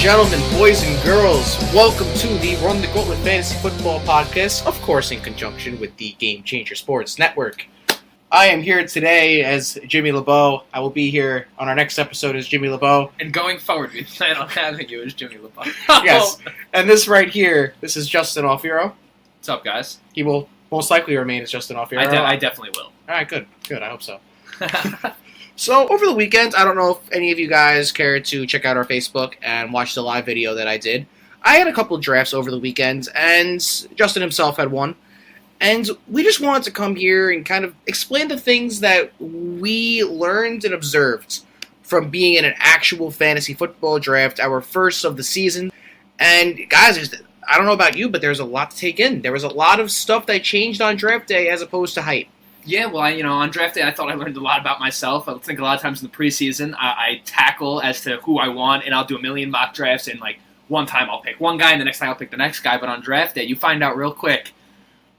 gentlemen, boys and girls, welcome to the Run the Gauntlet Fantasy Football Podcast, of course in conjunction with the Game Changer Sports Network. I am here today as Jimmy LeBeau. I will be here on our next episode as Jimmy LeBeau. And going forward, we plan on having you as Jimmy LeBeau. Yes, and this right here, this is Justin Alfiero. What's up, guys? He will most likely remain as Justin Alfiero. I definitely will. All right, good. I hope so. So, over the weekend, I don't know if any of you guys cared to check out our Facebook and watch the live video that I did. I had a couple of drafts over the weekend, and Justin himself had one. And we just wanted to come here and kind of explain the things that we learned and observed from being in an actual fantasy football draft, our first of the season. And, guys, I don't know about you, but there's a lot to take in. There was a lot of stuff that changed on draft day as opposed to hype. Yeah, well, on draft day, I thought I learned a lot about myself. I think a lot of times in the preseason, I tackle as to who I want, and I'll do a million mock drafts, and, one time I'll pick one guy, and the next time I'll pick the next guy. But on draft day, you find out real quick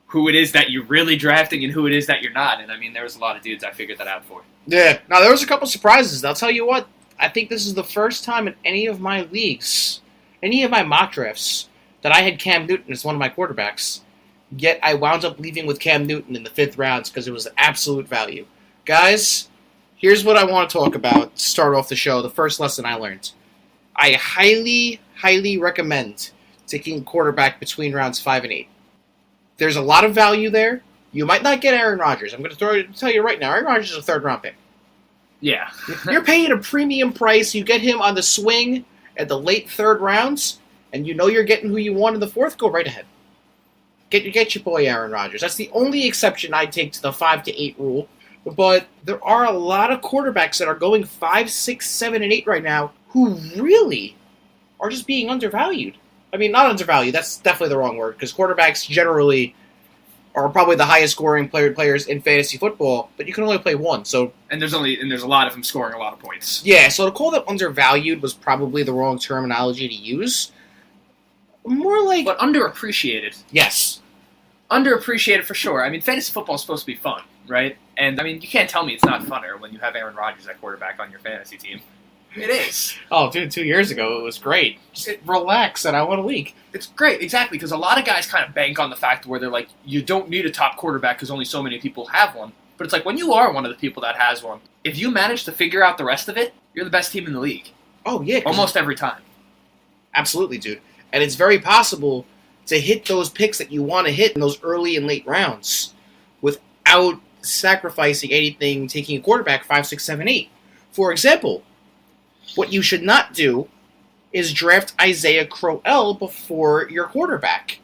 who it is that you're really drafting and who it is that you're not. And, there was a lot of dudes I figured that out for. Yeah. Now, there was a couple surprises. I'll tell you what, I think this is the first time in any of my leagues, any of my mock drafts, that I had Cam Newton as one of my quarterbacks. Yet I wound up leaving with Cam Newton in the 5th rounds because it was absolute value. Guys, here's what I want to talk about to start off the show, the first lesson I learned. I highly, highly recommend taking a quarterback between rounds 5 and 8. There's a lot of value there. You might not get Aaron Rodgers. I'm going to tell you right now, Aaron Rodgers is a 3rd-round pick. Yeah. You're paying a premium price. You get him on the swing at the late 3rd rounds, and you know you're getting who you want in the 4th, go right ahead. Get your boy Aaron Rodgers. That's the only exception I take to the 5 to 8 rule. But there are a lot of quarterbacks that are going 5, 6, 7, and 8 right now who really are just being undervalued. I mean, not undervalued. That's definitely the wrong word because quarterbacks generally are probably the highest scoring players in fantasy football, but you can only play one. So and there's a lot of them scoring a lot of points. Yeah, so to call them undervalued was probably the wrong terminology to use. More like, but underappreciated. Yes. Underappreciated for sure. Fantasy football is supposed to be fun, right? And, you can't tell me it's not funner when you have Aaron Rodgers at quarterback on your fantasy team. It is. Oh, dude, 2 years ago, it was great. Just relax, and I won a league. It's great, exactly, because a lot of guys kind of bank on the fact where they're like, you don't need a top quarterback because only so many people have one. But it's like, when you are one of the people that has one, if you manage to figure out the rest of it, you're the best team in the league. Oh, yeah. Almost every time. Absolutely, dude. And it's very possible to hit those picks that you want to hit in those early and late rounds without sacrificing anything, taking a quarterback 5, 6, 7, 8. For example, what you should not do is draft Isaiah Crowell before your quarterback.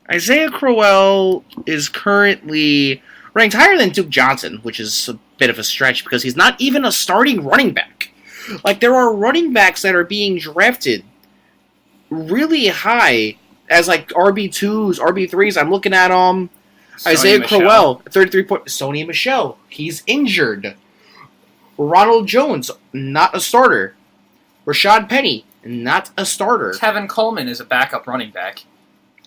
Isaiah Crowell is currently ranked higher than Duke Johnson, which is a bit of a stretch because he's not even a starting running back. There are running backs that are being drafted really high as RB2s, RB3s. I'm looking at Isaiah Crowell, 33 points. Sony Michel, he's injured. Ronald Jones, not a starter. Rashad Penny, not a starter. Tevin Coleman is a backup running back.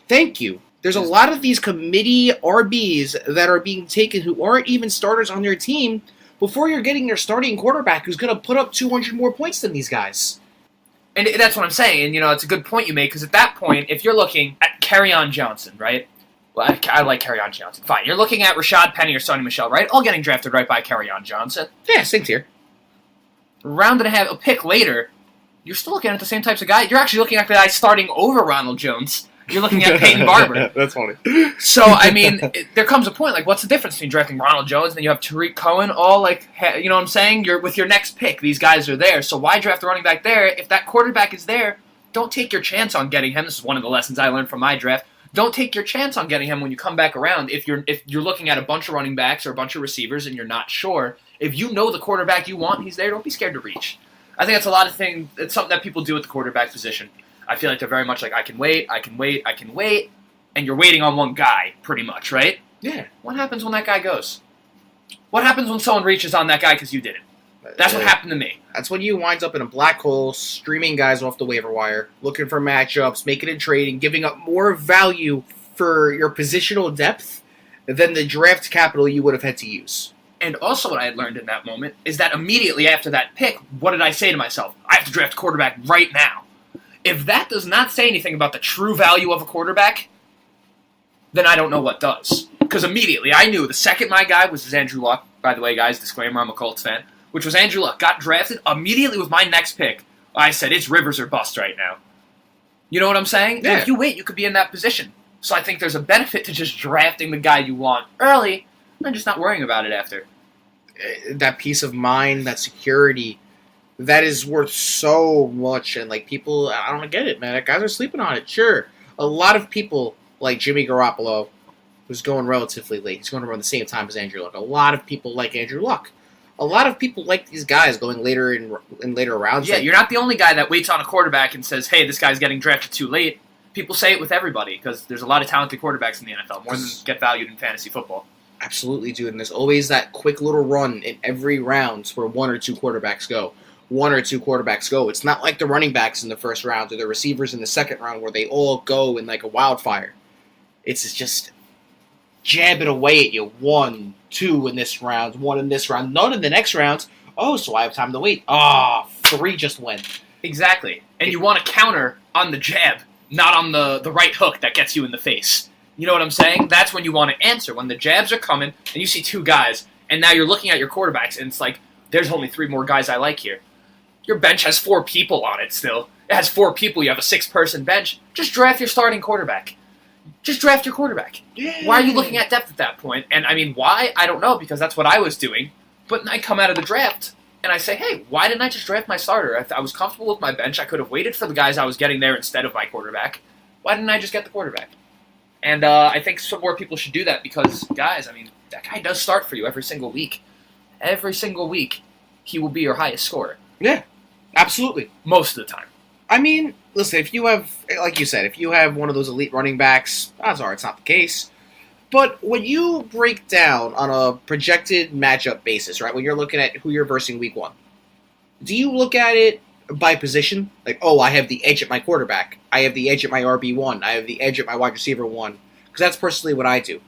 Thank you. There's a lot of these committee RBs that are being taken who aren't even starters on their team before you're getting your starting quarterback who's going to put up 200 more points than these guys. And that's what I'm saying, and it's a good point you make, because at that point, if you're looking at Kerryon Johnson, right? Well, I like Kerryon Johnson. Fine. You're looking at Rashad Penny or Sony Michel, right? All getting drafted right by Kerryon Johnson. Yeah, same tier. Round and a half, a pick later, you're still looking at the same types of guy. You're actually looking at the guy starting over Ronald Jones. You're looking at Peyton Barber. That's funny. So, there comes a point, what's the difference between drafting Ronald Jones and then you have Tariq Cohen, all, you know what I'm saying? You're with your next pick, these guys are there. So why draft a running back there? If that quarterback is there, don't take your chance on getting him. This is one of the lessons I learned from my draft. Don't take your chance on getting him when you come back around. If you're looking at a bunch of running backs or a bunch of receivers and you're not sure, if you know the quarterback you want, he's there, don't be scared to reach. I think that's a lot of things. It's something that people do at the quarterback position. I feel like they're very much I can wait, and you're waiting on one guy, pretty much, right? Yeah. What happens when that guy goes? What happens when someone reaches on that guy because you didn't? That's what happened to me. That's when you wind up in a black hole, streaming guys off the waiver wire, looking for matchups, making a trade, and giving up more value for your positional depth than the draft capital you would have had to use. And also what I had learned in that moment is that immediately after that pick, what did I say to myself? I have to draft a quarterback right now. If that does not say anything about the true value of a quarterback, then I don't know what does. Because immediately I knew the second my guy was Andrew Luck. By the way, guys, disclaimer, I'm a Colts fan. Which was Andrew Luck. Got drafted immediately with my next pick. I said, it's Rivers or bust right now. You know what I'm saying? Yeah. If you wait, you could be in that position. So I think there's a benefit to just drafting the guy you want early and just not worrying about it after. That peace of mind, that security, that is worth so much. And like people, I don't get it, man. Guys are sleeping on it. Sure, a lot of people like Jimmy Garoppolo, who's going relatively late. He's going around the same time as Andrew Luck. A lot of people like Andrew Luck. A lot of people like these guys going later in later rounds. Yeah, like, you're not the only guy that waits on a quarterback and says, hey, this guy's getting drafted too late. People say it with everybody because there's a lot of talented quarterbacks in the NFL, more than get valued in fantasy football. Absolutely, dude. And there's always that quick little run in every round where one or two quarterbacks go. It's not like the running backs in the first round or the receivers in the second round where they all go in like a wildfire. It's just jab it away at you. 1, 2 in this round, 1 in this round, none in the next round. Oh, so I have time to wait. 3 just went. Exactly. And you want to counter on the jab, not on the right hook that gets you in the face. You know what I'm saying? That's when you want to answer. When the jabs are coming and you see 2 guys, and now you're looking at your quarterbacks, and it's like, there's only 3 more guys I like here. Your bench has 4 people on it still. It has 4 people. You have a 6-person bench. Just draft your starting quarterback. Just draft your quarterback. Yeah. Why are you looking at depth at that point? And I mean, why? I don't know, because that's what I was doing. But then I come out of the draft, and I say, hey, why didn't I just draft my starter? I was comfortable with my bench. I could have waited for the guys I was getting there instead of my quarterback. Why didn't I just get the quarterback? And I think some more people should do that because, guys, I mean, that guy does start for you every single week. Every single week, he will be your highest scorer. Yeah, absolutely. Most of the time. I mean, listen, if you have, like you said, if you have one of those elite running backs, odds are it's not the case. But when you break down on a projected matchup basis, right, when you're looking at who you're versing week 1, do you look at it by position? Like, oh, I have the edge at my quarterback. I have the edge at my RB1. I have the edge at my wide receiver 1. Because that's personally what I do.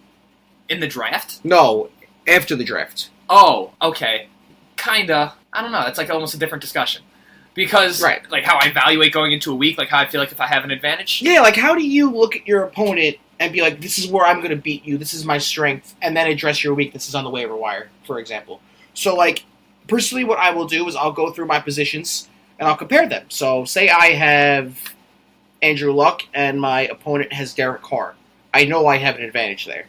In the draft? No, after the draft. Oh, okay. Kinda. I don't know. That's like almost a different discussion. Because, Right. like, how I evaluate going into a week, like how I feel like if I have an advantage. Yeah, like how do you look at your opponent and be like, this is where I'm going to beat you, this is my strength, and then address your weaknesses on the waiver wire, for example. So, like, personally what I will do is I'll go through my positions and I'll compare them. So, say I have Andrew Luck and my opponent has Derek Carr. I know I have an advantage there.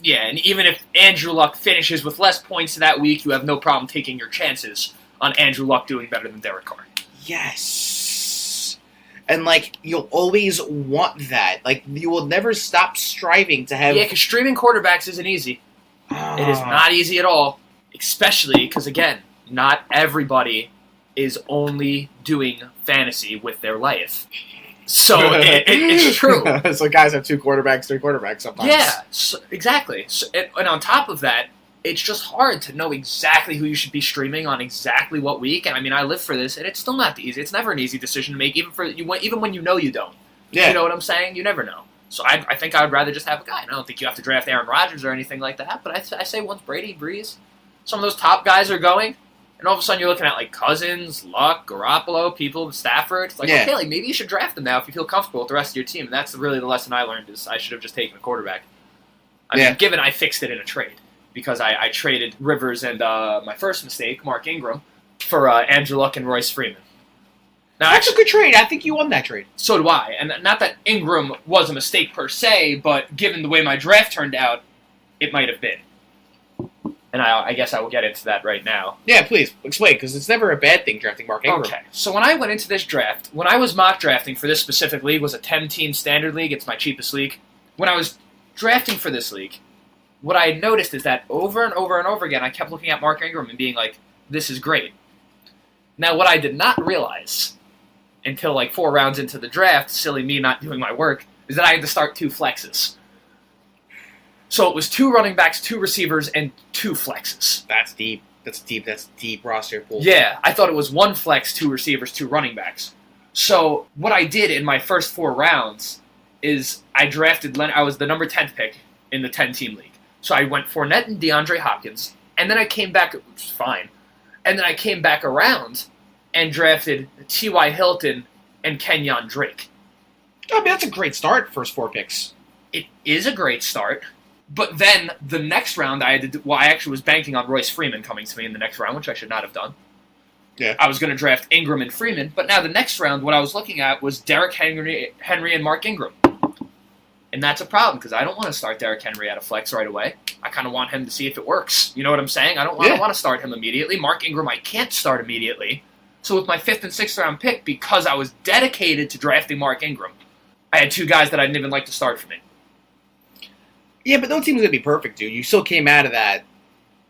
Yeah, and even if Andrew Luck finishes with less points that week, you have no problem taking your chances on Andrew Luck doing better than Derek Carr. Yes. And, like, you'll always want that. Like, you will never stop striving to have... Yeah, because streaming quarterbacks isn't easy. It is not easy at all. Especially because, again, not everybody is only doing fantasy with their life. So it's true. So guys have 2 quarterbacks, 3 quarterbacks sometimes. Yeah, exactly. And on top of that, it's just hard to know exactly who you should be streaming on exactly what week. And I mean, I live for this, and it's still not easy. It's never an easy decision to make, even when you know you don't. Yeah. You know what I'm saying? You never know. So I think I would rather just have a guy. And I don't think you have to draft Aaron Rodgers or anything like that. But I say once Brady, Breeze, some of those top guys are going, and all of a sudden you're looking at like Cousins, Luck, Garoppolo, people, Stafford. It's like, Yeah. okay, like maybe you should draft them now if you feel comfortable with the rest of your team. And that's really the lesson I learned is I should have just taken a quarterback. I mean, given I fixed it in a trade because I traded Rivers and my first mistake, Mark Ingram, for Andrew Luck and Royce Freeman. Now, That's a good trade. I think you won that trade. so do I. And not that Ingram was a mistake per se, but given the way my draft turned out, it might have been. And I guess I will get into that right now. Yeah, please, explain, because it's never a bad thing drafting Mark Ingram. Okay, so when I went into this draft, when I was mock drafting for this specific league, was a 10-team standard league. It's my cheapest league. When I was drafting for this league, what I had noticed is that over and over and over again, I kept looking at Mark Ingram and being like, this is great. Now, what I did not realize until like 4 rounds into the draft, silly me not doing my work, is that I had to start 2 flexes. So it was 2 running backs, 2 receivers, and 2 flexes. That's deep. That's deep roster pool. Yeah, I thought it was 1 flex, 2 receivers, 2 running backs. So what I did in my first 4 rounds is I drafted I was the number 10th pick in the 10-team league. So I went Fournette and DeAndre Hopkins, and then I came back, which was fine, and then I came back around and drafted T.Y. Hilton and Kenyon Drake. I mean, that's a great start, first 4 picks. It is a great start, but then the next round I actually was banking on Royce Freeman coming to me in the next round, which I should not have done. Yeah. I was going to draft Ingram and Freeman, but now the next round, what I was looking at was Derrick Henry and Mark Ingram. And that's a problem, because I don't want to start Derrick Henry at a flex right away. I kind of want him to see if it works. You know what I'm saying? I don't want to start him immediately. Mark Ingram, I can't start immediately. So with my 5th and 6th round pick, because I was dedicated to drafting Mark Ingram, I had 2 guys that I didn't even like to start for me. Yeah, but no team's going to be perfect, dude. You still came out of that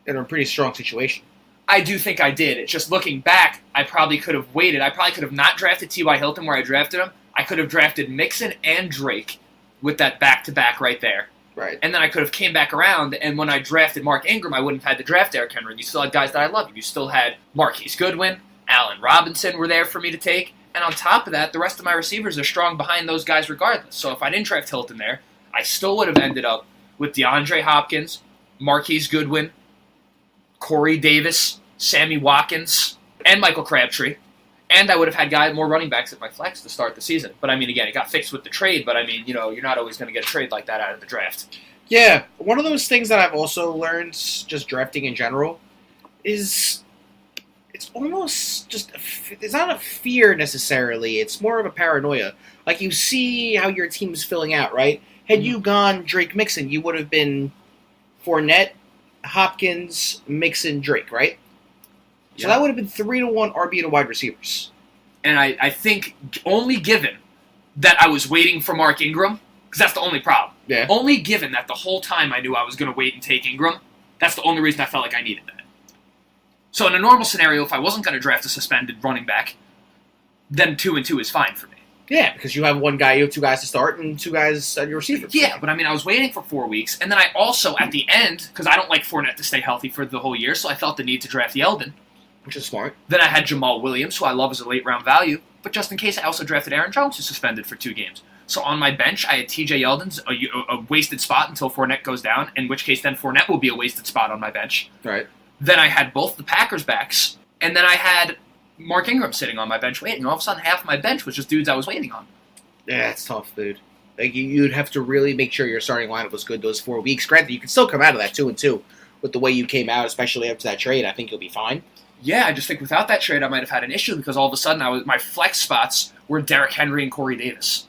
in a pretty strong situation. I do think I did. It's just looking back, I probably could have waited. I probably could have not drafted T.Y. Hilton where I drafted him. I could have drafted Mixon and Drake with that back-to-back right there. Right. And then I could have came back around, and when I drafted Mark Ingram, I wouldn't have had to draft Derrick Henry. You still had guys that I love. You still had Marquise Goodwin, Allen Robinson were there for me to take. And on top of that, the rest of my receivers are strong behind those guys regardless. So if I didn't draft Hilton there, I still would have ended up with DeAndre Hopkins, Marquise Goodwin, Corey Davis, Sammy Watkins, and Michael Crabtree. And I would have had more running backs at my flex to start the season. But I mean, again, it got fixed with the trade. But I mean, you're not always going to get a trade like that out of the draft. Yeah, one of those things that I've also learned, just drafting in general, is it's almost just, it's not a fear necessarily, it's more of a paranoia. Like, you see how your team's filling out, right? Had you gone Drake Mixon, you would have been Fournette, Hopkins, Mixon, Drake, right? So that would have been 3-1 RB and wide receivers. And I think only given that I was waiting for Mark Ingram, because that's the only problem. Yeah. Only given that the whole time I knew I was going to wait and take Ingram, that's the only reason I felt like I needed that. So in a normal scenario, if I wasn't going to draft a suspended running back, then 2 and 2 is fine for me. Yeah, because you have one guy, you have 2 guys to start, and 2 guys at your receiver. Yeah, but I mean, I was waiting for 4 weeks, and then I also, at the end, because I don't like Fournette to stay healthy for the whole year, so I felt the need to draft Yeldon. Which is smart. Then I had Jamal Williams, who I love as a late-round value, but just in case, I also drafted Aaron Jones, who's suspended for 2 games. So on my bench, I had T.J. Yeldon's a wasted spot until Fournette goes down, in which case then Fournette will be a wasted spot on my bench. Right. Then I had both the Packers backs, and then I had Mark Ingram sitting on my bench waiting. All of a sudden, half of my bench was just dudes I was waiting on. Yeah, it's tough, dude. Like, you'd have to really make sure your starting lineup was good those 4 weeks. Granted, you can still come out of that 2 and 2 with the way you came out, especially after that trade. I think you'll be fine. Yeah, I just think without that trade, I might have had an issue because all of a sudden, my flex spots were Derrick Henry and Corey Davis.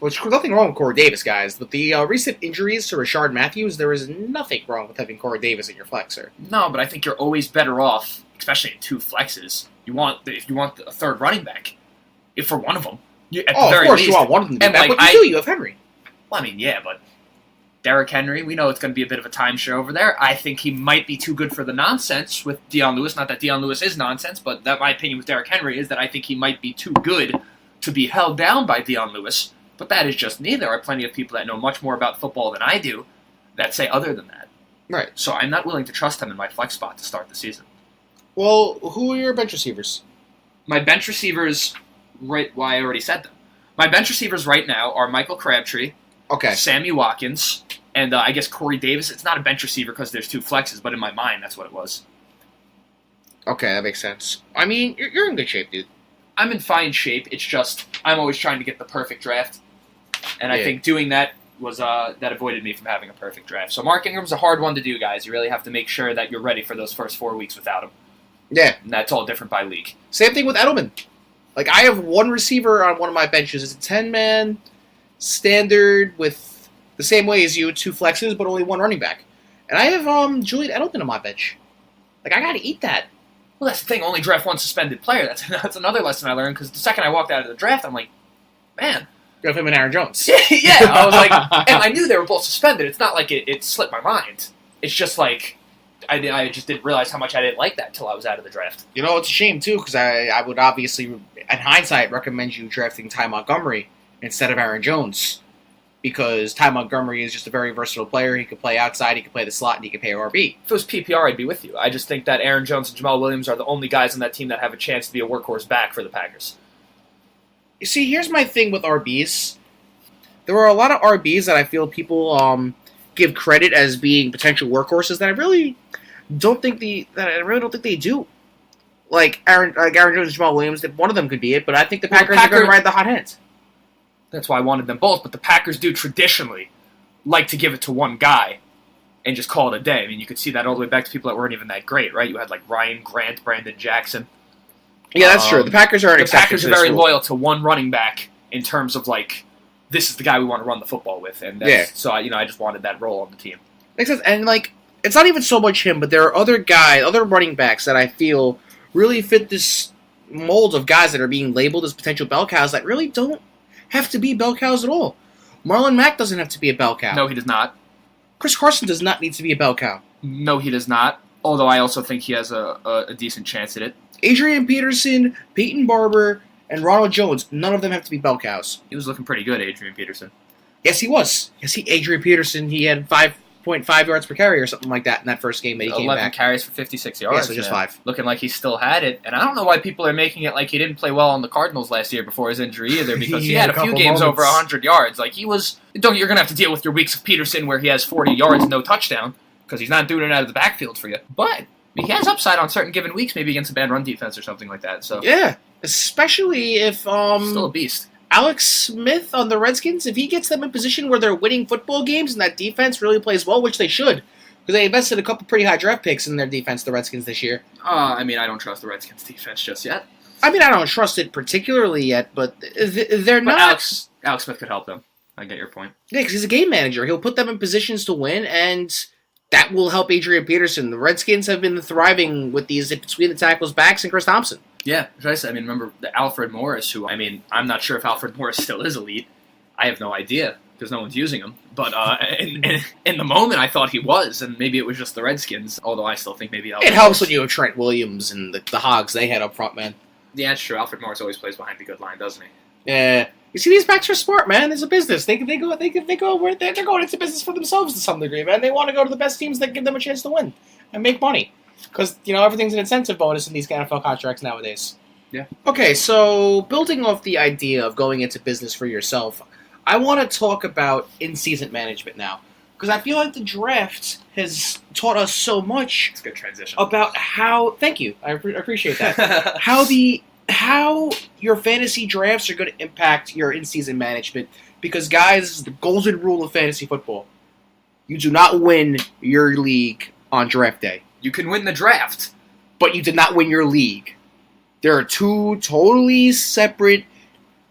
Well, there's nothing wrong with Corey Davis, guys. With the recent injuries to Rashard Matthews, there is nothing wrong with having Corey Davis in your flexer. No, but I think you're always better off, especially in 2 flexes. If you want a third running back, if for one of them, at the very of course least, you want one of them to be back. like, But you have Henry. Well, I mean, yeah, but Derrick Henry, we know it's going to be a bit of a timeshare over there. I think he might be too good for the nonsense with Deion Lewis. Not that Deion Lewis is nonsense, but that my opinion with Derrick Henry is that I think he might be too good to be held down by Deion Lewis. But that is just me. There are plenty of people that know much more about football than I do that say other than that. Right. So I'm not willing to trust him in my flex spot to start the season. Well, who are your bench receivers? My bench receivers, I already said them. My bench receivers right now are Michael Crabtree, Okay. Sammy Watkins, and I guess Corey Davis. It's not a bench receiver because there's 2 flexes, but in my mind, that's what it was. Okay, that makes sense. I mean, you're in good shape, dude. I'm in fine shape. It's just I'm always trying to get the perfect draft, and I Yeah. think doing that was that avoided me from having a perfect draft. So Mark Ingram's a hard one to do, guys. You really have to make sure that you're ready for those first 4 weeks without him. Yeah. And that's all different by league. Same thing with Edelman. Like, I have one receiver on one of my benches. It's a 10-man standard with the same way as you, 2 flexes, but only 1 running back. And I have Julian Edelman on my bench. Like, I got to eat that. Well, that's the thing. Only draft 1 suspended player. That's another lesson I learned because the second I walked out of the draft, I'm like, man. You have him and Aaron Jones. Yeah, I was like, and I knew they were both suspended. It's not like it slipped my mind. It's just like I just didn't realize how much I didn't like that until I was out of the draft. You know, it's a shame, too, because I would obviously, in hindsight, recommend you drafting Ty Montgomery instead of Aaron Jones. Because Ty Montgomery is just a very versatile player. He can play outside, he can play the slot, and he can play RB. If it was PPR, I'd be with you. I just think that Aaron Jones and Jamal Williams are the only guys on that team that have a chance to be a workhorse back for the Packers. You see, here's my thing with RBs. There are a lot of RBs that I feel people give credit as being potential workhorses that I really don't think they do. Aaron Jones and Jamal Williams, that one of them could be it, but I think the Packers are going to ride the hot hand. That's why I wanted them both, but the Packers do traditionally like to give it to one guy and just call it a day. I mean, you could see that all the way back to people that weren't even that great, right? You had like Ryan Grant, Brandon Jackson. Yeah, that's true. The Packers are an exception. The Packers are very loyal to one running back in terms of like, this is the guy we want to run the football with, and so I just wanted that role on the team. Makes sense, and like it's not even so much him, but there are other running backs that I feel really fit this mold of guys that are being labeled as potential bell cows that really don't have to be bell cows at all. Marlon Mack doesn't have to be a bell cow. No, he does not. Chris Carson does not need to be a bell cow. No, he does not. Although I also think he has a decent chance at it. Adrian Peterson, Peyton Barber, and Ronald Jones, none of them have to be bell cows. He was looking pretty good, Adrian Peterson. Yes, he was. Adrian Peterson, he had 5.5 yards per carry or something like that in that first game that he came back. 11 carries for 56 yards. Yeah, so just 5. Looking like he still had it. And I don't know why people are making it like he didn't play well on the Cardinals last year before his injury either, because he had a few games over 100 yards. Like, he was... You're going to have to deal with your weeks of Peterson where he has 40 yards and no touchdown, because he's not doing it out of the backfield for you. But he has upside on certain given weeks, maybe against a bad run defense or something like that. So yeah, especially if... still a beast. Alex Smith on the Redskins, if he gets them in position where they're winning football games and that defense really plays well, which they should, because they invested a couple pretty high draft picks in their defense, the Redskins, this year. I don't trust the Redskins defense just yet. I don't trust it particularly yet, but they're not... Alex Smith could help them. I get your point. Yeah, because he's a game manager. He'll put them in positions to win, and that will help Adrian Peterson. The Redskins have been thriving with these between the tackles backs and Chris Thompson. Yeah, remember the Alfred Morris, who, I'm not sure if Alfred Morris still is elite. I have no idea, because no one's using him. But in the moment, I thought he was, and maybe it was just the Redskins, although I still think maybe Alfred It helps when you have Trent Williams and the Hogs they had up front, man. Yeah, it's true. Alfred Morris always plays behind the good line, doesn't he? Yeah. You see, these backs are smart, man. There's a business. They're going into business for themselves to some degree, man. They want to go to the best teams that give them a chance to win and make money. Because, everything's an incentive bonus in these NFL contracts nowadays. Yeah. Okay, so building off the idea of going into business for yourself, I want to talk about in-season management now. Because I feel like the draft has taught us so much. It's a good transition. About how... Thank you. I appreciate that. How your fantasy drafts are going to impact your in-season management. Because, guys, the golden rule of fantasy football. You do not win your league on draft day. You can win the draft. But you did not win your league. There are two totally separate,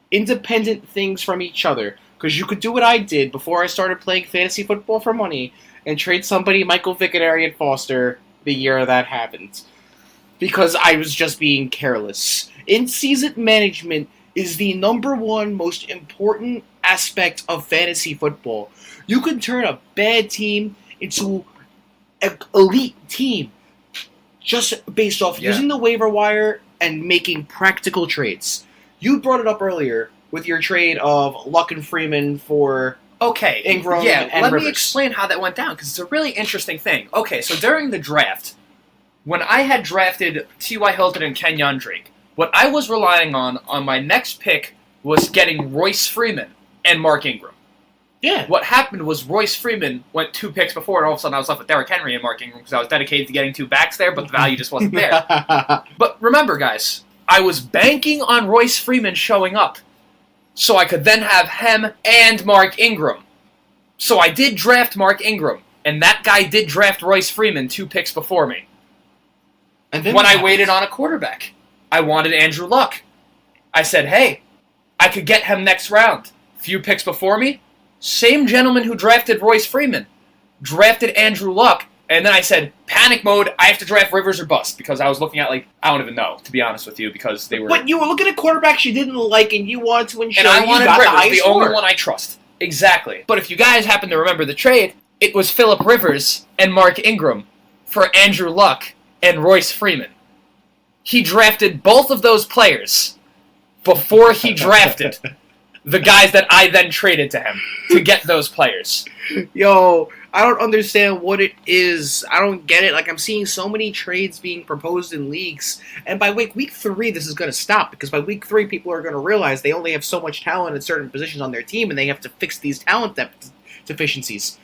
independent things from each other. Because you could do what I did before I started playing fantasy football for money and trade somebody Michael Vick and Arian Foster the year that happened. Because I was just being careless. In-season management is the number one most important aspect of fantasy football. You can turn a bad team into an elite team just based off using the waiver wire and making practical trades. You brought it up earlier with your trade of Luck and Freeman for Ingram and let Rivers. Me explain how that went down, because it's a really interesting thing. Okay, so during the draft, when I had drafted T.Y. Hilton and Kenyon Drake, what I was relying on my next pick was getting Royce Freeman and Mark Ingram. Yeah. What happened was Royce Freeman went 2 picks before, and all of a sudden I was left with Derrick Henry and Mark Ingram because I was dedicated to getting 2 backs there, but the value just wasn't there. But remember, guys, I was banking on Royce Freeman showing up so I could then have him and Mark Ingram. So I did draft Mark Ingram, and that guy did draft Royce Freeman 2 picks before me. And then when I waited on a quarterback, I wanted Andrew Luck. I said, hey, I could get him next round. Few picks before me, same gentleman who drafted Royce Freeman drafted Andrew Luck, and then I said, panic mode, I have to draft Rivers or bust, because I was looking at, I don't even know, to be honest with you, because they were... But you were looking at quarterbacks you didn't like, and you wanted to ensure and I wanted you got Rivers, the only one I trust. Exactly. But if you guys happen to remember the trade, it was Phillip Rivers and Mark Ingram for Andrew Luck and Royce Freeman. He drafted both of those players before he drafted the guys that I then traded to him to get those players. Yo, I don't understand what it is. I don't get it. I'm seeing so many trades being proposed in leagues, and by week 3, this is going to stop, because by week 3, people are going to realize they only have so much talent at certain positions on their team, and they have to fix these talent deficiencies.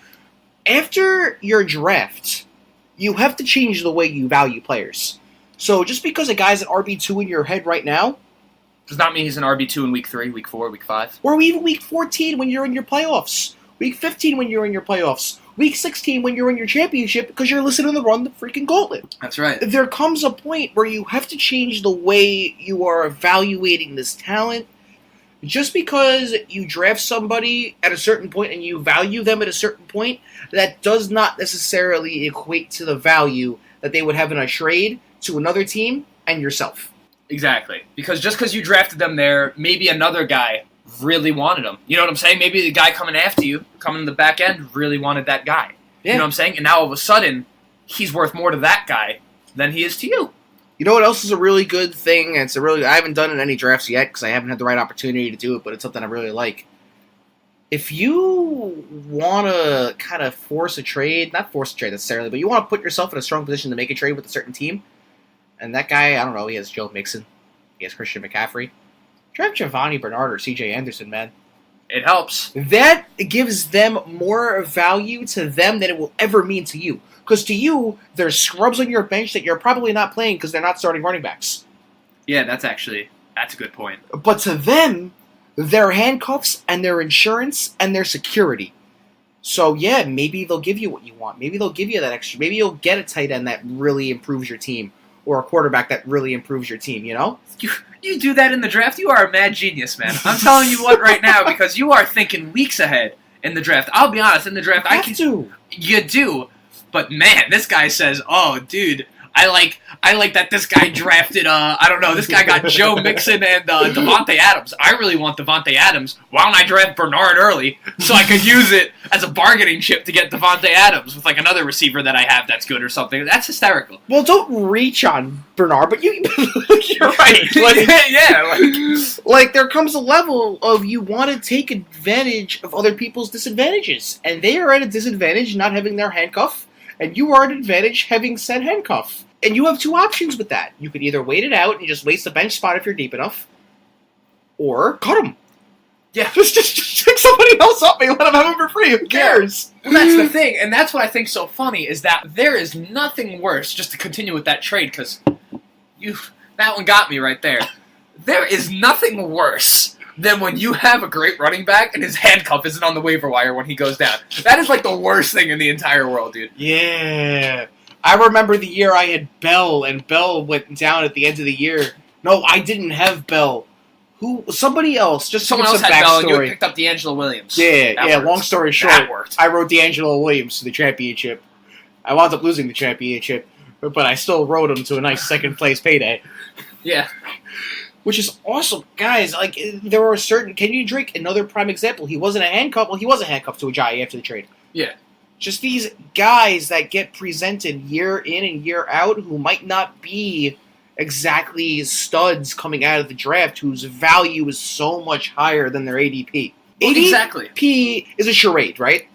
After your draft, you have to change the way you value players. So just because a guy's an RB2 in your head right now, Does not mean he's an RB2 in week 3, week 4, week 5. or even week 14 when you're in your playoffs, week 15 when you're in your playoffs, week 16 when you're in your championship because you're listening to Run the freaking Gauntlet. That's right. There comes a point where you have to change the way you are evaluating this talent. Just because you draft somebody at a certain point and you value them at a certain point, that does not necessarily equate to the value that they would have in a trade to another team and yourself. Exactly. Because just because you drafted them there, maybe another guy really wanted them. You know what I'm saying? Maybe the guy coming after you, coming in the back end, really wanted that guy. Yeah. You know what I'm saying? And now all of a sudden, he's worth more to that guy than he is to you. You know what else is a really good thing? And I haven't done it in any drafts yet because I haven't had the right opportunity to do it, but it's something I really like. If you want to kind of force a trade, not force a trade necessarily, but you want to put yourself in a strong position to make a trade with a certain team, and that guy, I don't know, he has Joe Mixon, he has Christian McCaffrey, draft Giovanni Bernard or C.J. Anderson, man. It helps. That gives them more value to them than it will ever mean to you. Because to you, there's scrubs on your bench that you're probably not playing because they're not starting running backs. Yeah, that's a good point. But to them, they're handcuffs and their insurance and their security. So yeah, maybe they'll give you what you want. Maybe they'll give you that extra. Maybe you'll get a tight end that really improves your team. Or a quarterback that really improves your team, you know? You do that in the draft, you are a mad genius, man. I'm telling you what right now, because you are thinking weeks ahead in the draft. I'll be honest, in the draft, I can do. You do. But man, this guy says, "Oh, dude, I like that this guy drafted I don't know, this guy got Joe Mixon and Devontae Adams. I really want Devontae Adams. Why don't I draft Bernard early so I could use it as a bargaining chip to get Devontae Adams with like another receiver that I have that's good or something?" That's hysterical. Well, don't reach on Bernard, but you're right. Like there comes a level of you want to take advantage of other people's disadvantages, and they are at a disadvantage not having their handcuff, and you are at an advantage having said handcuff. And you have two options with that. You could either wait it out and just waste a bench spot if you're deep enough, or cut him. Yeah. Just pick somebody else up and let them have him for free. Who cares? Well, that's the thing, and that's what I think so funny, is that there is nothing worse, just to continue with that trade, because that one got me right there. There is nothing worse than when you have a great running back and his handcuff isn't on the waiver wire when he goes down. That is like the worst thing in the entire world, dude. Yeah. I remember the year I had Bell, and Bell went down at the end of the year. No, I didn't have Bell. Somebody else. Just Someone else had Bell, and you picked up D'Angelo Williams. Yeah. Long story short, that worked. I wrote D'Angelo Williams to the championship. I wound up losing the championship, but I still wrote him to a nice second place payday. Yeah. Which is awesome. Guys, like, there are certain... Kenyon Drake, another prime example. He wasn't a handcuff. Well, he was a handcuff to Ajayi after the trade. Yeah. Just these guys that get presented year in and year out who might not be exactly studs coming out of the draft, whose value is so much higher than their ADP. Well, exactly. ADP is a charade, right?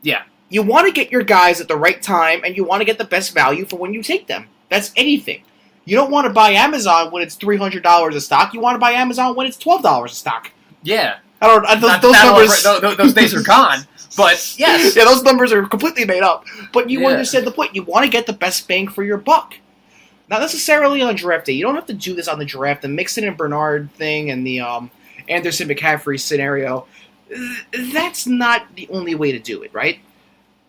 Yeah. You want to get your guys at the right time, and you want to get the best value for when you take them. That's anything. You don't want to buy Amazon when it's $300 a stock. You want to buy Amazon when it's $12 a stock. Yeah. I don't. Those numbers. Those days are gone. But yes. Yeah, those numbers are completely made up. But you understand the point. You want to get the best bang for your buck. Not necessarily on draft day. You don't have to do this on the draft. The Mixon and Bernard thing and the Anderson McCaffrey scenario, that's not the only way to do it, right?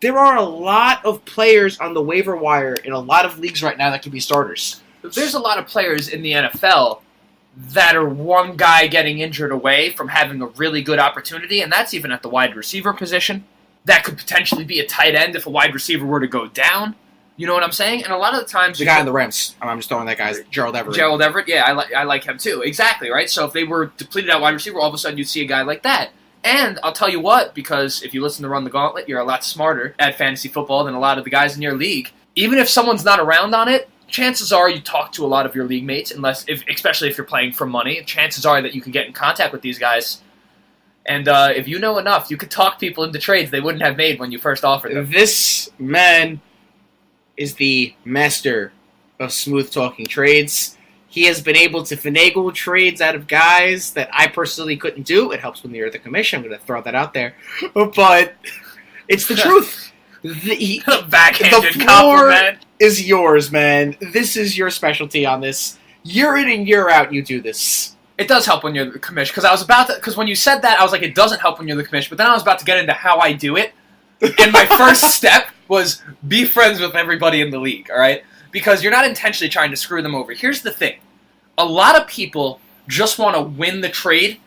There are a lot of players on the waiver wire in a lot of leagues right now that can be starters. There's a lot of players in the NFL that are one guy getting injured away from having a really good opportunity, and that's even at the wide receiver position. That could potentially be a tight end if a wide receiver were to go down. You know what I'm saying? And a lot of the times... The guy on the Rams. I'm just throwing that guy, Gerald Everett. Gerald Everett, yeah, I like him too. Exactly, right? So if they were depleted at wide receiver, all of a sudden you'd see a guy like that. And I'll tell you what, because if you listen to Run the Gauntlet, you're a lot smarter at fantasy football than a lot of the guys in your league. Even if someone's not around on it, chances are you talk to a lot of your league mates, especially if you're playing for money. Chances are that you can get in contact with these guys. And if you know enough, you could talk people into trades they wouldn't have made when you first offered them. This man is the master of smooth-talking trades. He has been able to finagle trades out of guys that I personally couldn't do. It helps when you're the commission. I'm going to throw that out there. But it's the truth. The backhanded the floor compliment. is yours, man. This is your specialty on this. Year in and year out, you do this. It does help when you're the commish, because when you said that, I was like, it doesn't help when you're the commish, but then I was about to get into how I do it, and my first step was be friends with everybody in the league, alright? Because you're not intentionally trying to screw them over. Here's the thing. A lot of people just want to win the trade,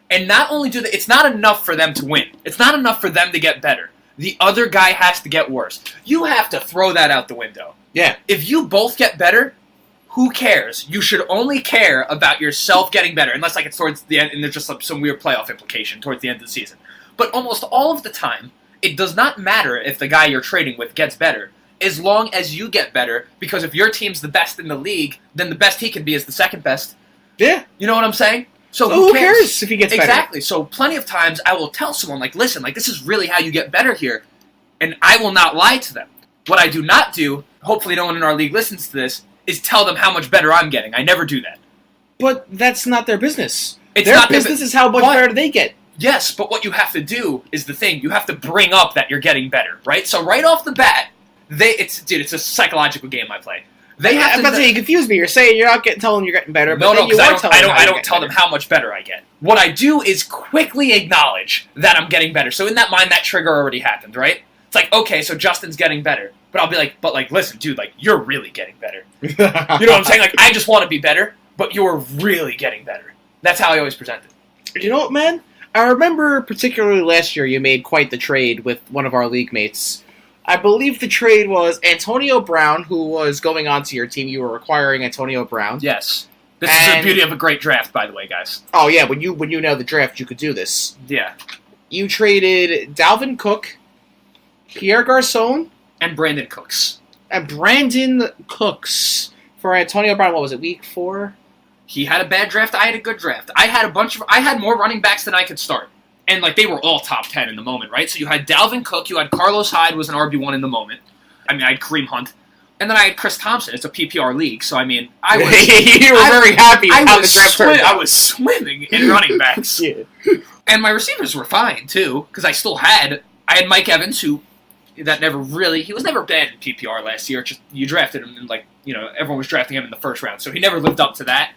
and not only do they, it's not enough for them to win. It's not enough for them to get better. The other guy has to get worse. You have to throw that out the window. Yeah. If you both get better, who cares? You should only care about yourself getting better, unless like it's towards the end and there's just some weird playoff implication towards the end of the season. But almost all of the time, it does not matter if the guy you're trading with gets better, as long as you get better, because if your team's the best in the league, then the best he can be is the second best. Yeah. You know what I'm saying? So who cares if he gets better? Exactly. So plenty of times I will tell someone, like, listen, like, this is really how you get better here, and I will not lie to them. What I do not do, hopefully no one in our league listens to this, is tell them how much better I'm getting. I never do that. But that's not their business. It's their not business is how much better they get. Yes, but what you have to do is the thing. You have to bring up that you're getting better, right? So right off the bat, it's a psychological game I play. I'm not saying you confuse me. You're saying you're not telling them you're getting better, but no, you are telling them I don't tell them how much better I get. What I do is quickly acknowledge that I'm getting better. So in that mind, that trigger already happened, right? It's like, okay, so Justin's getting better. But I'll be like, listen, dude, like, you're really getting better. You know what I'm saying? Like, I just want to be better, but you're really getting better. That's how I always present it. You know what, man? I remember particularly last year you made quite the trade with one of our league mates. I believe the trade was Antonio Brown, who was going on to your team. You were acquiring Antonio Brown. Yes. This is the beauty of a great draft, by the way, guys. Oh, yeah. When you know the draft, you could do this. Yeah. You traded Dalvin Cook, Pierre Garçon, and Brandon Cooks. And Brandon Cooks for Antonio Brown. What was it, week 4? He had a bad draft. I had a good draft. I had more running backs than I could start. And, like, they were all top 10 in the moment, right? So you had Dalvin Cook. You had Carlos Hyde was an RB1 in the moment. I mean, I had Kareem Hunt. And then I had Chris Thompson. It's a PPR league. So, I mean, I was... you were very happy with how the draft turned out. I was swimming in running backs. Yeah. And my receivers were fine, too. Because I had Mike Evans, who... he was never bad in PPR last year. Just you drafted him, and everyone was drafting him in the first round, so he never lived up to that.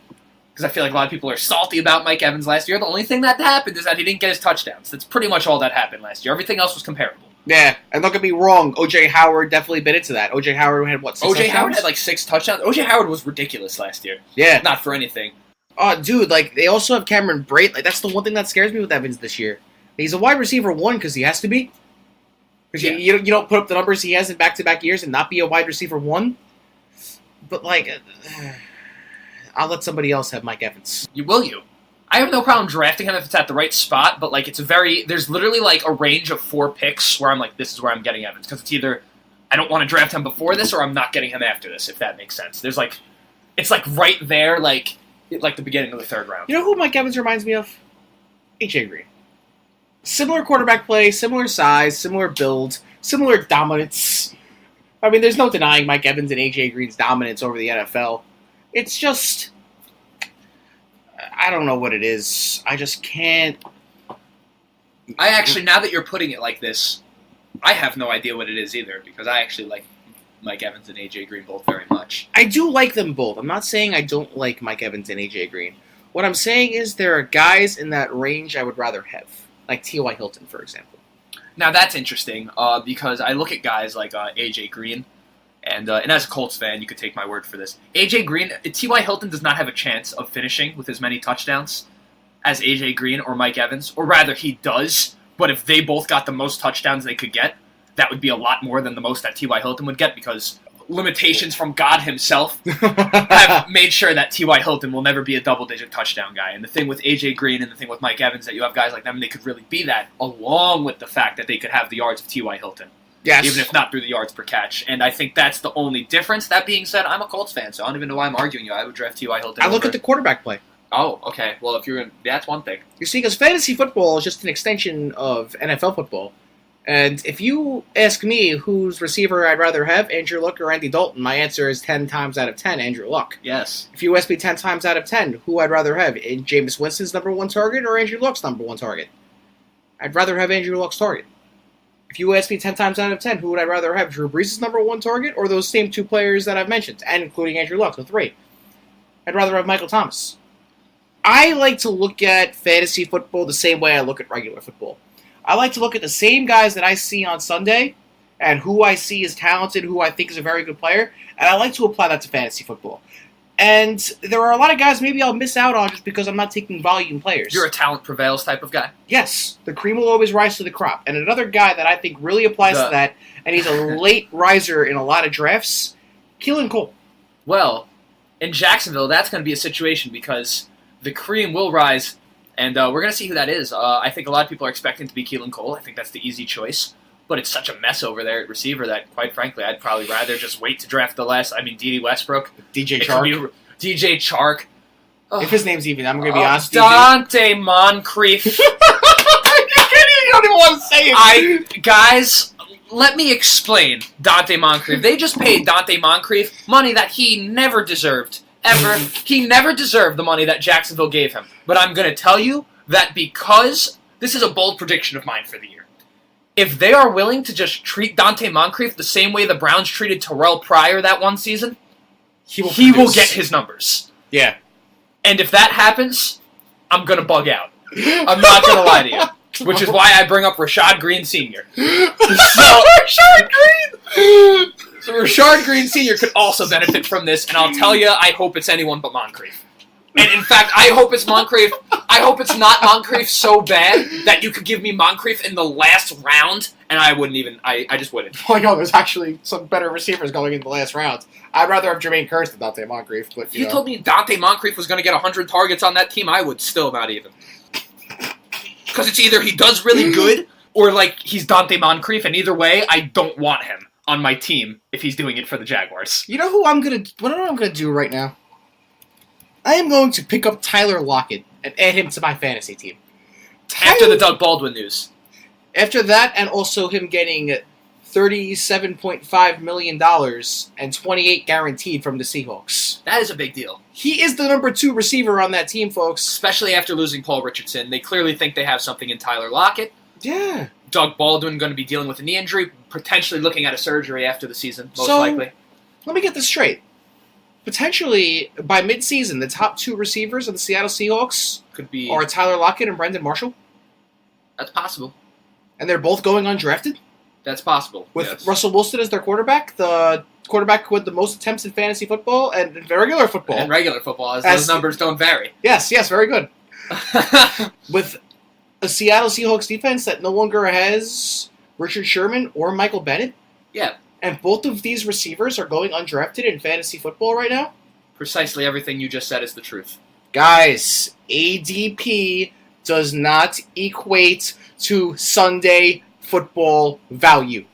Because I feel like a lot of people are salty about Mike Evans last year. The only thing that happened is that he didn't get his touchdowns. That's pretty much all that happened last year. Everything else was comparable. Yeah, and don't get me wrong, O.J. Howard definitely bit into that. O.J. Howard had, 6 touchdowns? O.J. Howard had, 6 touchdowns. O.J. Howard was ridiculous last year. Yeah. Not for anything. Oh, dude, they also have Cameron Brate. That's the one thing that scares me with Evans this year. He's a wide receiver 1 because he has to be. Because you don't put up the numbers he has in back-to-back years and not be a wide receiver 1. But, I'll let somebody else have Mike Evans. Will you? I have no problem drafting him if it's at the right spot, but, there's literally, a range of 4 picks where I'm like, this is where I'm getting Evans. Because it's either I don't want to draft him before this or I'm not getting him after this, if that makes sense. There's, it's, right there, the beginning of the 3rd round. You know who Mike Evans reminds me of? A.J. Green. Similar quarterback play, similar size, similar build, similar dominance. I mean, there's no denying Mike Evans and A.J. Green's dominance over the NFL. It's just... I don't know what it is. I just can't... I actually, now that you're putting it like this, I have no idea what it is either, because I actually like Mike Evans and A.J. Green both very much. I do like them both. I'm not saying I don't like Mike Evans and A.J. Green. What I'm saying is there are guys in that range I would rather have. Like T.Y. Hilton, for example. Now, that's interesting, because I look at guys like A.J. Green, and as a Colts fan, you could take my word for this. A.J. Green, T.Y. Hilton does not have a chance of finishing with as many touchdowns as A.J. Green or Mike Evans. Or rather, he does, but if they both got the most touchdowns they could get, that would be a lot more than the most that T.Y. Hilton would get, because limitations from God himself have made sure that T.Y. Hilton will never be a double-digit touchdown guy. And the thing with A.J. Green and the thing with Mike Evans, that you have guys like them, they could really be that, along with the fact that they could have the yards of T.Y. Hilton. Yes. Even if not through the yards per catch. And I think that's the only difference. That being said, I'm a Colts fan, so I don't even know why I'm arguing you. I would draft T.Y. Hilton. I look at the quarterback play. Oh, okay. Well, if you're in... That's one thing. You see, because fantasy football is just an extension of NFL football. And if you ask me whose receiver I'd rather have, Andrew Luck or Andy Dalton, my answer is 10 times out of 10, Andrew Luck. Yes. If you ask me 10 times out of 10, who I'd rather have, Jameis Winston's number 1 target or Andrew Luck's number 1 target? I'd rather have Andrew Luck's target. If you ask me 10 times out of 10, who would I rather have? Drew Brees' number one target or those same two players that I've mentioned, and including Andrew Luck, so 3? I'd rather have Michael Thomas. I like to look at fantasy football the same way I look at regular football. I like to look at the same guys that I see on Sunday and who I see is talented, who I think is a very good player, and I like to apply that to fantasy football. And there are a lot of guys maybe I'll miss out on just because I'm not taking volume players. You're a talent prevails type of guy. Yes, the cream will always rise to the crop. And another guy that I think really applies to that, and he's a late riser in a lot of drafts, Keelan Cole. Well, in Jacksonville, that's going to be a situation because the cream will rise, and we're going to see who that is. I think a lot of people are expecting to be Keelan Cole. I think that's the easy choice. But it's such a mess over there at receiver that, quite frankly, I'd probably rather just wait to draft the last. I mean, D.D. Westbrook. DJ Chark. DJ Chark. If his name's even, I'm going to be honest. Dante Moncrief. You don't even want to say it. Guys, let me explain Dante Moncrief. They just paid Dante Moncrief money that he never deserved. Ever. He never deserved the money that Jacksonville gave him. But I'm going to tell you that because this is a bold prediction of mine for the year. If they are willing to just treat Dante Moncrief the same way the Browns treated Terrell Pryor that one season, he will get his numbers. Yeah. And if that happens, I'm going to bug out. I'm not going to lie to you. Which is why I bring up Rashad Green Sr. Rashad Green! So Rashad Green Sr. could also benefit from this, and I'll tell you, I hope it's anyone but Moncrief. And in fact, I hope it's Moncrief. I hope it's not Moncrief so bad that you could give me Moncrief in the last round, and I wouldn't even. I just wouldn't. Oh, no, there's actually some better receivers going in the last round. I'd rather have Jermaine Kearse than Dante Moncrief. But if you told me Dante Moncrief was going to get 100 targets on that team, I would still not even. Because it's either he does really good, or like he's Dante Moncrief, and either way, I don't want him on my team if he's doing it for the Jaguars. You know who I'm gonna? What I'm gonna do right now? I am going to pick up Tyler Lockett and add him to my fantasy team. After the Doug Baldwin news. After that, and also him getting $37.5 million and 28 guaranteed from the Seahawks. That is a big deal. He is the number 2 receiver on that team, folks. Especially after losing Paul Richardson. They clearly think they have something in Tyler Lockett. Yeah. Doug Baldwin going to be dealing with a knee injury, potentially looking at a surgery after the season, most likely. Let me get this straight. Potentially, by midseason, the top 2 receivers of the Seattle Seahawks are Tyler Lockett and Brandon Marshall. That's possible. And they're both going undrafted? That's possible. With Russell Wilson as their quarterback, the quarterback with the most attempts in fantasy football and regular football. And regular football, as those numbers don't vary. Yes, very good. With a Seattle Seahawks defense that no longer has Richard Sherman or Michael Bennett. Yeah. And both of these receivers are going undrafted in fantasy football right now? Precisely everything you just said is the truth. Guys, ADP does not equate to Sunday football value.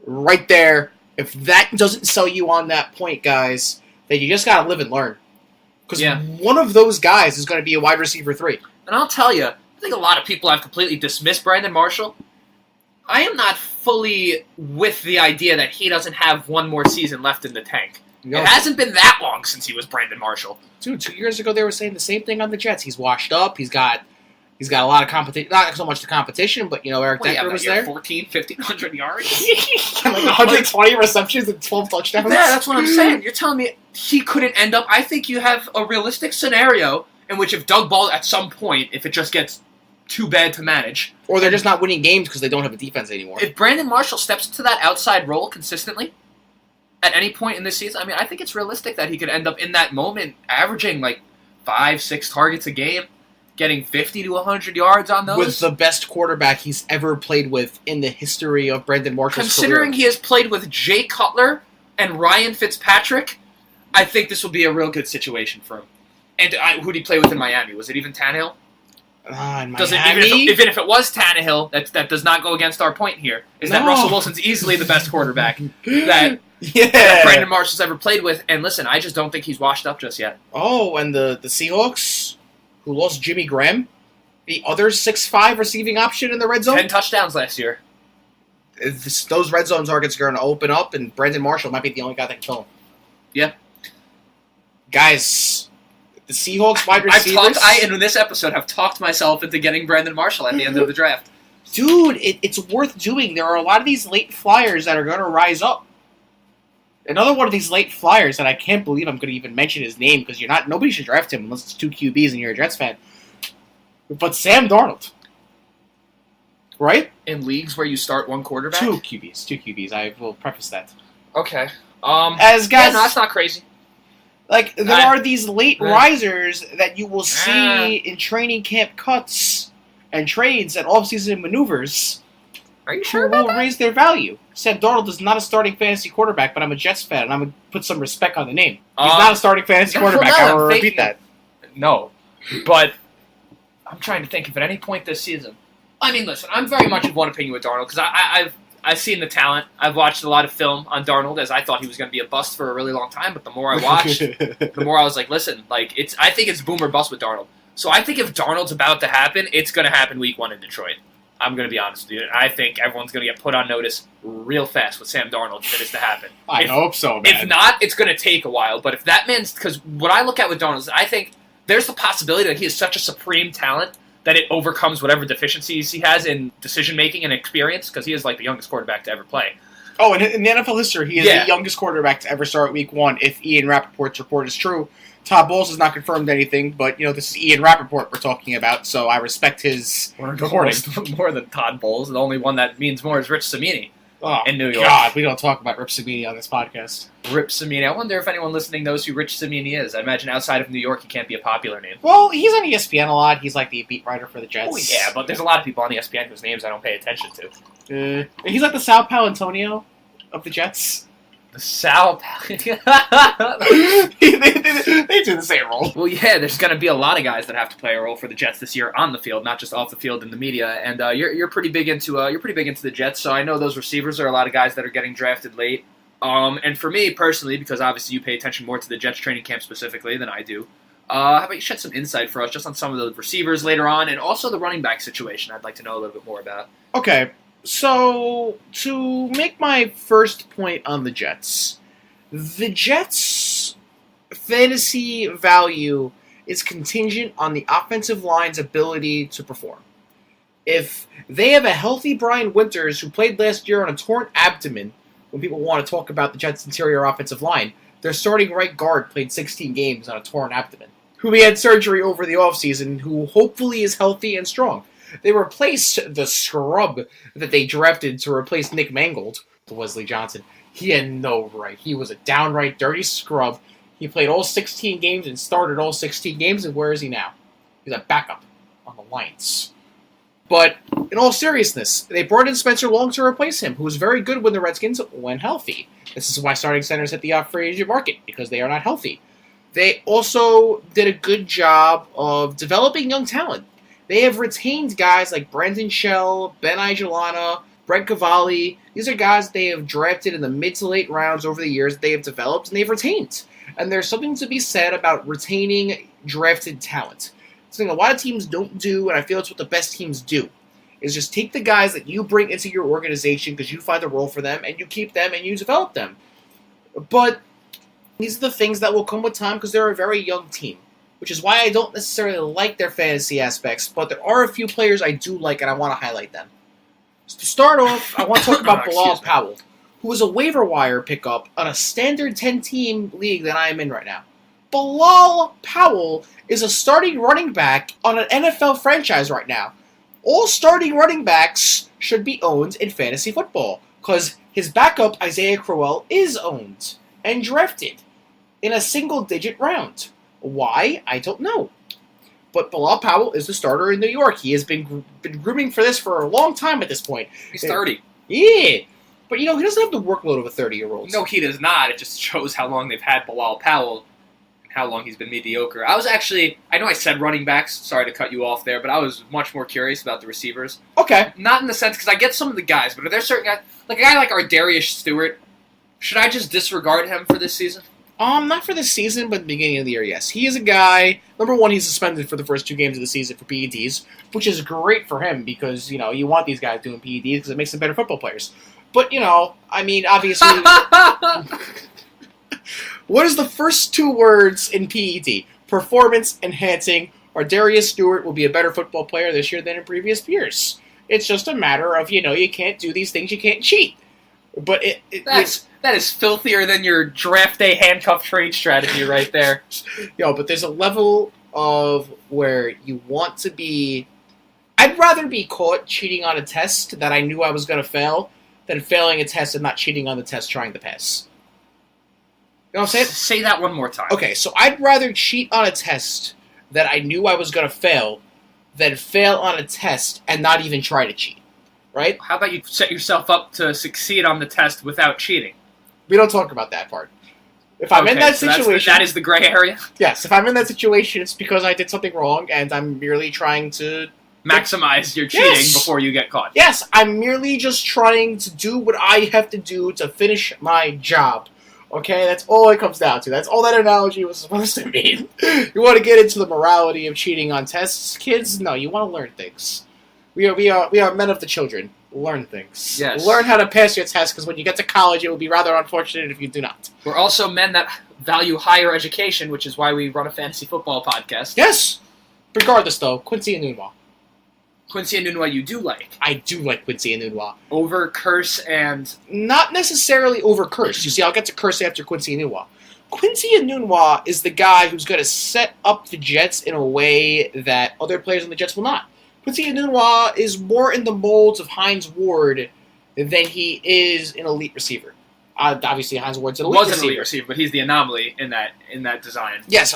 Right there. If that doesn't sell you on that point, guys, then you just gotta live and learn. Because one of those guys is going to be a wide receiver 3. And I'll tell you, I think a lot of people have completely dismissed Brandon Marshall. I am not fully with the idea that he doesn't have one more season left in the tank. No. It hasn't been that long since he was Brandon Marshall. Dude, 2 years ago they were saying the same thing on the Jets. He's washed up. He's got a lot of competition. Not so much the competition, but, Eric Decker was there. 1,500 yards? Like 120 receptions and 12 touchdowns? Yeah, that's what I'm saying. You're telling me he couldn't end up... I think you have a realistic scenario in which if Doug Baldwin, at some point, if it just gets too bad to manage... Or they're just not winning games because they don't have a defense anymore. If Brandon Marshall steps into that outside role consistently, at any point in this season, I think it's realistic that he could end up in that moment averaging like 5-6 targets a game, getting 50 to 100 yards on those. With the best quarterback he's ever played with in the history of Brandon Marshall's Considering career. He has played with Jay Cutler and Ryan Fitzpatrick, I think this will be a real good situation for him. And who did he play with in Miami? Was it even Tannehill? In Miami? Even if it was Tannehill, that does not go against our point here, that Russell Wilson's easily the best quarterback that Brandon Marshall's ever played with. And listen, I just don't think he's washed up just yet. Oh, and the Seahawks, who lost Jimmy Graham, the other 6'5" receiving option in the red zone. 10 touchdowns last year. Those red zone targets are going to open up, and Brandon Marshall might be the only guy that can fill them. Yeah. Guys, the Seahawks wide receivers... in this episode, have talked myself into getting Brandon Marshall at the end of the draft. Dude, it's worth doing. There are a lot of these late flyers that are going to rise up. Another one of these late flyers that I can't believe I'm going to even mention his name because nobody should draft him unless it's 2 QBs and you're a Jets fan. But Sam Darnold. Right? In leagues where you start one quarterback? 2 QBs. I will preface that. Okay. As guys, no, that's not crazy. Like, there are these late risers that you will see in training camp cuts and trades and off-season maneuvers. Are you sure who about will that? raise their value. Sam Darnold is not a starting fantasy quarterback, but I'm a Jets fan, and I'm going to put some respect on the name. He's not a starting fantasy quarterback. I will repeat that. No. But I'm trying to think if at any point this season... I mean, listen, I'm very much of one opinion with Darnold, because I've seen the talent. I've watched a lot of film on Darnold, as I thought he was going to be a bust for a really long time, but the more I watched, the more I was like, listen, like I think it's boom or bust with Darnold. So I think if Darnold's about to happen, it's going to happen week 1 in Detroit. I'm going to be honest with you. I think everyone's going to get put on notice real fast with Sam Darnold if it is to happen. I hope so, man. If not, it's going to take a while. But if that man's... Because what I look at with Darnold is I think there's the possibility that he is such a supreme talent that it overcomes whatever deficiencies he has in decision-making and experience, because he is like the youngest quarterback to ever play. Oh, and in the NFL history, he is the youngest quarterback to ever start week 1, if Ian Rappaport's report is true. Todd Bowles has not confirmed anything, but, this is Ian Rappaport we're talking about, so I respect his reporting. More than Todd Bowles. The only one that means more is Rich Cimini in New York. God, we don't talk about Rich Cimini on this podcast. Rich Cimini. I wonder if anyone listening knows who Rich Cimini is. I imagine outside of New York, he can't be a popular name. Well, he's on ESPN a lot. He's like the beat writer for the Jets. Oh, yeah, but there's a lot of people on ESPN whose names I don't pay attention to. He's like the Sal Paolantonio of the Jets. The Sal... they do the same role. Well, yeah, there's going to be a lot of guys that have to play a role for the Jets this year on the field, not just off the field in the media. And you're pretty big into the Jets, so I know those receivers are a lot of guys that are getting drafted late. And for me personally, because obviously you pay attention more to the Jets training camp specifically than I do, how about you shed some insight for us just on some of the receivers later on, and also the running back situation I'd like to know a little bit more about. Okay, so to make my first point on the Jets fantasy value is contingent on the offensive line's ability to perform. If they have a healthy Brian Winters who played last year on a torn abdomen, when people want to talk about the Jets' interior offensive line, their starting right guard played 16 games on a torn abdomen, who he had surgery over the offseason, who hopefully is healthy and strong. They replaced the scrub that they drafted to replace Nick Mangold, Wesley Johnson. He had no right. He was a downright dirty scrub. He played all 16 games and started all 16 games, and where is he now? He's a backup on the Lions. But in all seriousness, they brought in Spencer Long to replace him, who was very good when the Redskins went healthy. This is why starting centers hit the free agent market, because they are not healthy. They also did a good job of developing young talent. They have retained guys like Brandon Shell, Ben Ijalana, Brent Cavalli. These are guys they have drafted in the mid to late rounds over the years. They have developed and they've retained. And there's something to be said about retaining drafted talent. Something a lot of teams don't do, and I feel it's what the best teams do, is just take the guys that you bring into your organization because you find a role for them, and you keep them, and you develop them. But these are the things that will come with time because they're a very young team, which is why I don't necessarily like their fantasy aspects, but there are a few players I do like, and I want to highlight them. So to start off, I want to talk about Bilal Powell, who was a waiver wire pickup on a standard 10-team league that I am in right now. Bilal Powell is a starting running back on an NFL franchise right now. All starting running backs should be owned in fantasy football, because his backup, Isaiah Crowell, is owned and drafted in a single-digit round. Why? I don't know. But Bilal Powell is the starter in New York. He has been grooming for this for a long time at this point. He's 30. Yeah. But, he doesn't have the workload of a 30-year-old. No, he does not. It just shows how long they've had Bilal Powell and how long he's been mediocre. I know I said running backs. Sorry to cut you off there, but I was much more curious about the receivers. Okay. Not in the sense, because I get some of the guys, but are there certain guys, like a guy like Ardarius Stewart, should I just disregard him for this season? Not for this season, but the beginning of the year, yes. He is a guy, number one, he's suspended for the first 2 games of the season for PEDs, which is great for him because, you want these guys doing PEDs because it makes them better football players. But, obviously... What is the first 2 words in PED? Performance enhancing. Ardarius Stewart will be a better football player this year than in previous years. It's just a matter of, you can't do these things, you can't cheat. But that is filthier than your draft day handcuff trade strategy right there. But there's a level of where you want to be... I'd rather be caught cheating on a test that I knew I was going to fail than failing a test and not cheating on the test trying to pass. You know what I'm saying? Say that one more time. Okay, so I'd rather cheat on a test that I knew I was going to fail than fail on a test and not even try to cheat. Right? How about you set yourself up to succeed on the test without cheating? We don't talk about that part. If I'm in that situation... That is the gray area? Yes, if I'm in that situation, it's because I did something wrong and I'm merely trying to... maximize your cheating before you get caught. Yes, I'm merely just trying to do what I have to do to finish my job. Okay, that's all it comes down to. That's all that analogy was supposed to mean. You want to get into the morality of cheating on tests, kids? No, you want to learn things. We are men of the children. Learn things. Yes. Learn how to pass your test, because when you get to college, it will be rather unfortunate if you do not. We're also men that value higher education, which is why we run a fantasy football podcast. Yes. Regardless, though, Quincy Enunwa. Quincy Enunwa you do like. I do like Quincy Enunwa. Over Curse and... Not necessarily over Curse. You see, I'll get to Curse after Quincy Enunwa. Quincy Enunwa is the guy who's going to set up the Jets in a way that other players on the Jets will not. Quincy Enunwa is more in the molds of Hines Ward than he is an elite receiver. Obviously, Hines Ward's an elite receiver. Was an elite receiver, but he's the anomaly in that design. Yes,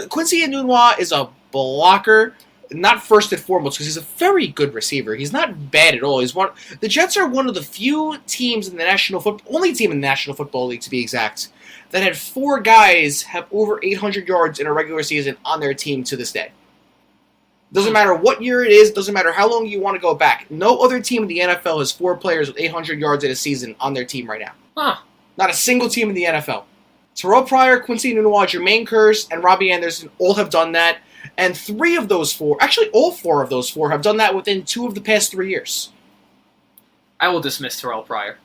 Quincy Enunwa is a blocker, not first and foremost, because he's a very good receiver. He's not bad at all. The Jets are one of the few teams in the only team in the National Football League, to be exact, that had 4 guys have over 800 yards in a regular season on their team to this day. Doesn't matter what year it is, doesn't matter how long you want to go back. No other team in the NFL has 4 players with 800 yards in a season on their team right now. Huh. Not a single team in the NFL. Terrell Pryor, Quincy Enunwa, Jermaine Kearse, and Robbie Anderson all have done that. And 3 of those 4, actually all 4 of those 4 have done that within 2 of the past 3 years. I will dismiss Terrell Pryor.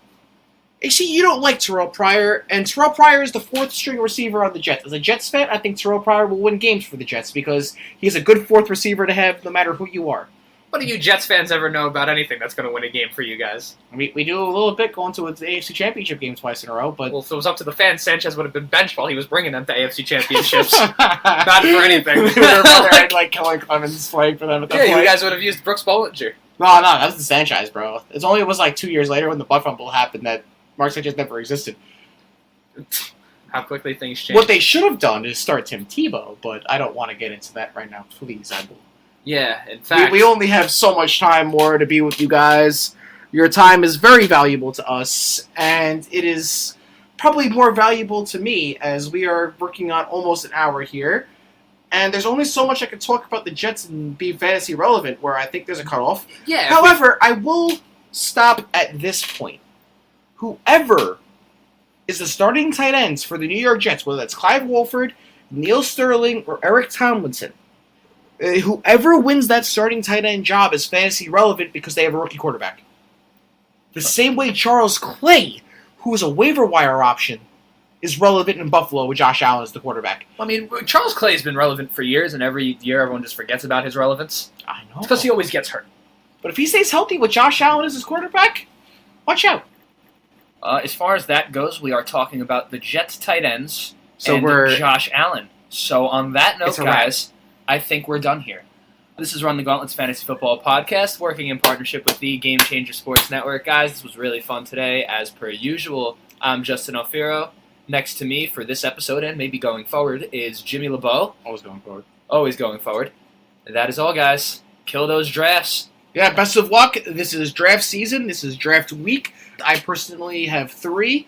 You see, you don't like Terrell Pryor, and Terrell Pryor is the 4th string receiver on the Jets. As a Jets fan, I think Terrell Pryor will win games for the Jets because he's a good 4th receiver to have no matter who you are. What do you Jets fans ever know about anything that's going to win a game for you guys? We do a little bit going to the AFC Championship game twice in a row, but... Well, if it was up to the fans, Sanchez would have been benched while he was bringing them to AFC Championships. Not for anything. like Kellen Clemens playing for them at that point. You guys would have used Brooks Bollinger. No, that was the Sanchez, bro. It was like 2 years later when the butt fumble happened that Mark Sanchez never existed. How quickly things change. What they should have done is start Tim Tebow, but I don't want to get into that right now. Please, I will. Yeah, in fact... We only have so much time more to be with you guys. Your time is very valuable to us, and it is probably more valuable to me as we are working on almost an hour here. And there's only so much I can talk about the Jets and be fantasy relevant where I think there's a cutoff. Yeah. However, I will stop at this point. Whoever is the starting tight ends for the New York Jets, whether that's Clive Wolford, Neil Sterling, or Eric Tomlinson, whoever wins that starting tight end job is fantasy relevant because they have a rookie quarterback. The same way Charles Clay, who is a waiver wire option, is relevant in Buffalo with Josh Allen as the quarterback. I mean, Charles Clay has been relevant for years, and every year everyone just forgets about his relevance. I know. It's because he always gets hurt. But if he stays healthy with Josh Allen as his quarterback, watch out. As far as that goes, we are talking about the Jets tight ends and Josh Allen. So on that note, guys, I think we're done here. This is Run the Gauntlet's Fantasy Football Podcast, working in partnership with the Game Changer Sports Network. Guys, this was really fun today. As per usual, I'm Justin Alfiero. Next to me for this episode and maybe going forward is Jimmy LeBeau. Always going forward. Always going forward. And that is all, guys. Kill those drafts. Yeah, best of luck. This is draft season. This is draft week. I personally have 3.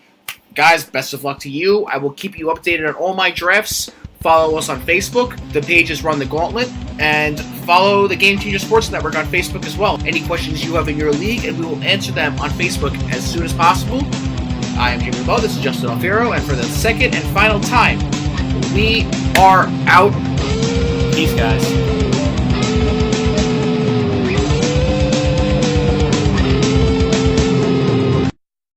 Guys, best of luck to you. I will keep you updated on all my drafts. Follow us on Facebook. The page is Run the Gauntlet. And follow the Game Changer Sports Network on Facebook as well. Any questions you have in your league, and we will answer them on Facebook as soon as possible. I am Jimmy LeBeau. This is Justin Alfiero. And for the second and final time, we are out. Peace, guys.